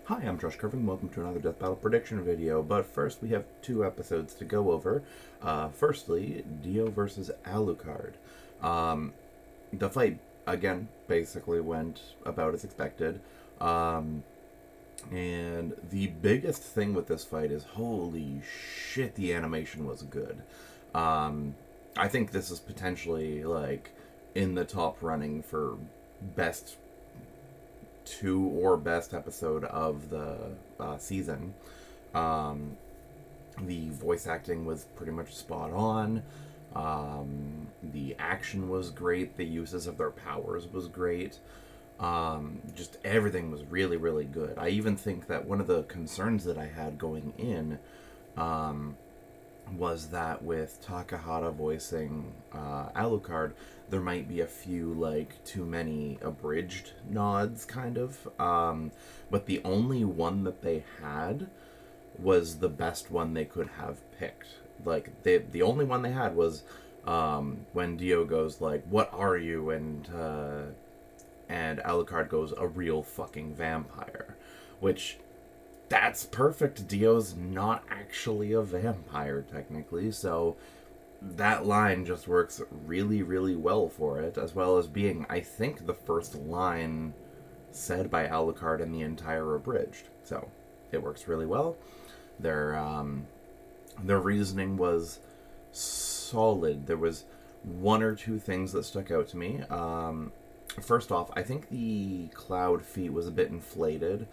Hi, I'm Josh Curvin. Welcome to another Death Battle prediction video. But first, we have two episodes to go over. Firstly, Dio versus Alucard. The fight, again, basically went about as expected. And the biggest thing with this fight is, holy shit, the animation was good. I think this is potentially, like, in the top running for best two or best episode of the season. The voice acting was pretty much spot on. The action was great. The uses of their powers was great. Just everything was really, really good. I even think that one of the concerns that I had going in was that with Takahata voicing Alucard, there might be a few, like, too many abridged nods, kind of. But the only one that they had was the best one they could have picked. Like, the only one they had was when Dio goes, like, "What are you?" And Alucard goes, "A real fucking vampire." Which, that's perfect. Dio's not actually a vampire, technically, so that line just works really, really well for it, as well as being, I think, the first line said by Alucard in the entire abridged. So, it works really well. Their reasoning was solid. There was one or two things that stuck out to me. First off, I think the cloud feat was a bit inflated.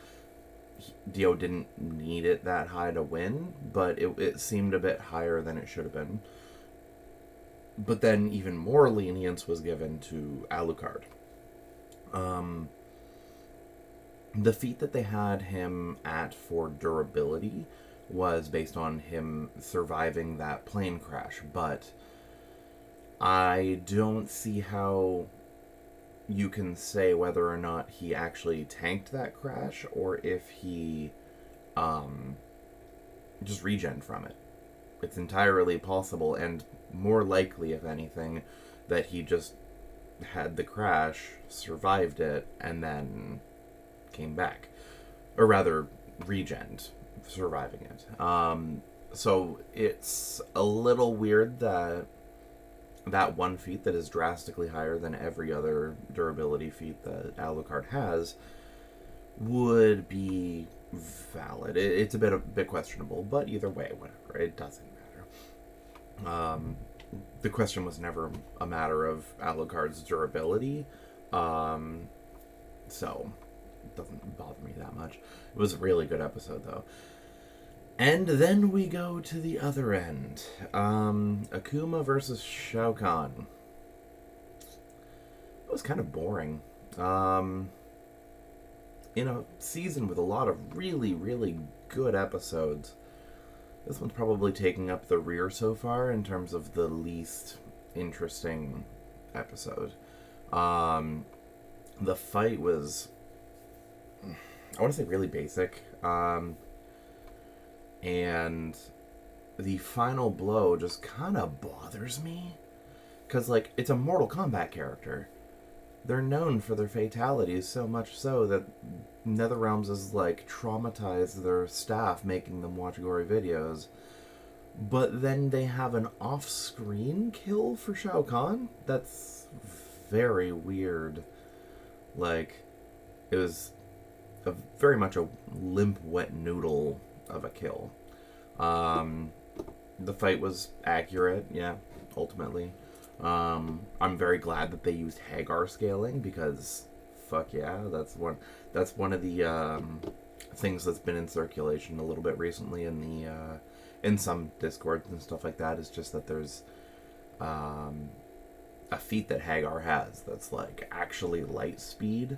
Dio didn't need it that high to win, but it seemed a bit higher than it should have been. But then even more lenience was given to Alucard. The feat that they had him at for durability was based on him surviving that plane crash, but I don't see how you can say whether or not he actually tanked that crash or if he just regen from it. It's entirely possible, and more likely, if anything, that he just had the crash, survived it, and then came back. Or rather, regened, surviving it. So it's a little weird that that one feat that is drastically higher than every other durability feat that Alucard has would be valid. It's a bit questionable, but either way, whatever. It doesn't matter. The question was never a matter of Alucard's durability, so it doesn't bother me that much. It was a really good episode, though. And then we go to the other end. Akuma versus Shao Kahn. It was kind of boring. In a season with a lot of really, really good episodes, this one's probably taking up the rear so far in terms of the least interesting episode. The fight was, I want to say, really basic. And the final blow just kind of bothers me. Because, like, it's a Mortal Kombat character. They're known for their fatalities, so much so that NetherRealms has, like, traumatized their staff making them watch gory videos. But then they have an off-screen kill for Shao Kahn? That's very weird. Like, it was very much a limp, wet noodle of a kill. The fight was accurate, yeah, ultimately. I'm very glad that they used Hagar scaling, because fuck yeah, that's one of the things that's been in circulation a little bit recently in the in some discords and stuff like that. Is just that there's a feat that Hagar has that's like actually light speed,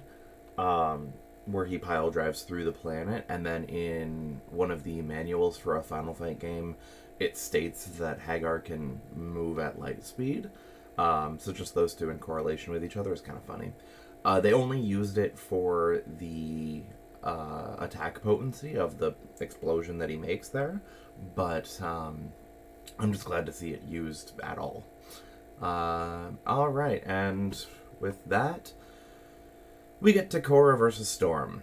where he pile drives through the planet, and then in one of the manuals for a Final Fight game, it states that Hagar can move at light speed. So just those two in correlation with each other is kind of funny. They only used it for the attack potency of the explosion that he makes there, but I'm just glad to see it used at all. Alright, and with that, we get to Korra versus Storm.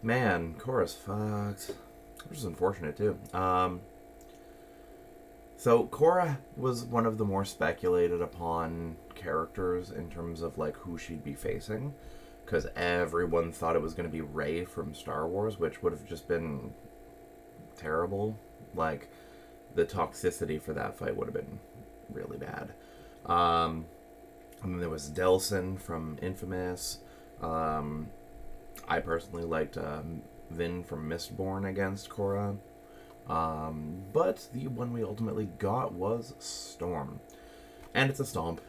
Man, Korra's fucked. Which is unfortunate, too. So Korra was one of the more speculated upon characters in terms of, like, who she'd be facing. Because everyone thought it was going to be Rey from Star Wars, which would have just been terrible. Like, the toxicity for that fight would have been really bad. And then there was Delsin from Infamous. I personally liked Vin from Mistborn against Korra. But the one we ultimately got was Storm. And it's a stomp.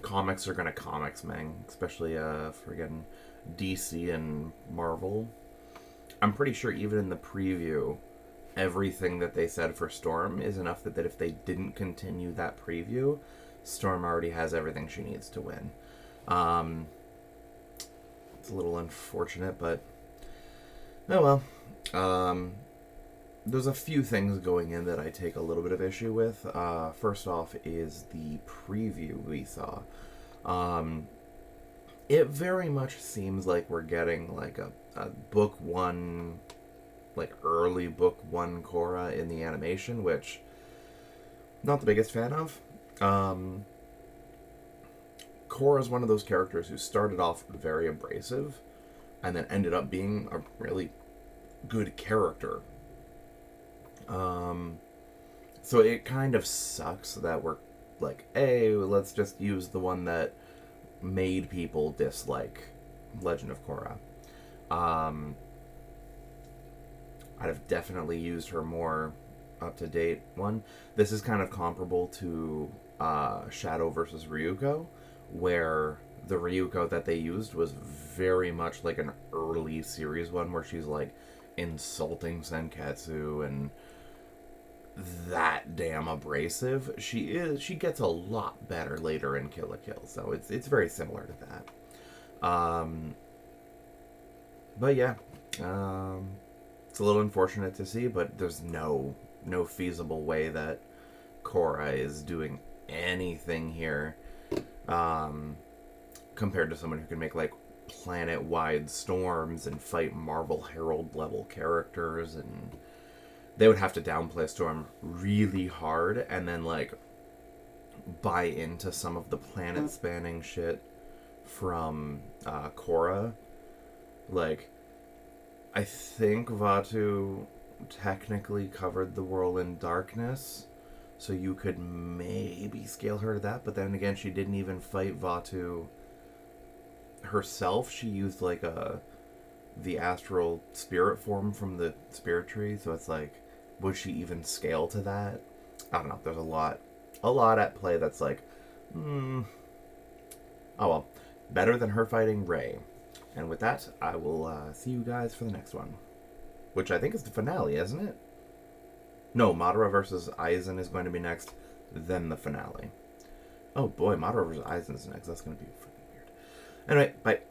Comics are gonna comics, man. Especially friggin' DC and Marvel. I'm pretty sure even in the preview, everything that they said for Storm is enough that if they didn't continue that preview, Storm already has everything she needs to win. It's a little unfortunate, but oh well. There's a few things going in that I take a little bit of issue with. First off is the preview we saw. It very much seems like we're getting like a book one, like early book one Korra in the animation, which not the biggest fan of. Korra is one of those characters who started off very abrasive and then ended up being a really good character. So it kind of sucks that we're like, hey, let's just use the one that made people dislike Legend of Korra. I'd have definitely used her more up-to-date one. This is kind of comparable to Shadow versus Ryuko, where the Ryuko that they used was very much like an early series one where she's like insulting Senketsu and that damn abrasive. She gets a lot better later in Kill la Kill, so it's very similar to that. But yeah, it's a little unfortunate to see, but there's no feasible way that Korra is doing anything here, compared to someone who can make like planet-wide storms and fight Marvel Herald level characters, and they would have to downplay Storm really hard and then like buy into some of the planet-spanning shit from Korra. Like, I think Vatu technically covered the world in darkness, so you could maybe scale her to that, but then again, she didn't even fight Vatu herself. She used like the astral spirit form from the spirit tree, so it's like, would she even scale to that? I don't know. There's a lot at play that's like, oh well, better than her fighting Rey. And with that, I will see you guys for the next one, which I think is the finale, isn't it? No, Madara versus Aizen is going to be next, then the finale. Oh boy, Madara versus Aizen is next. That's going to be freaking weird. Anyway, bye.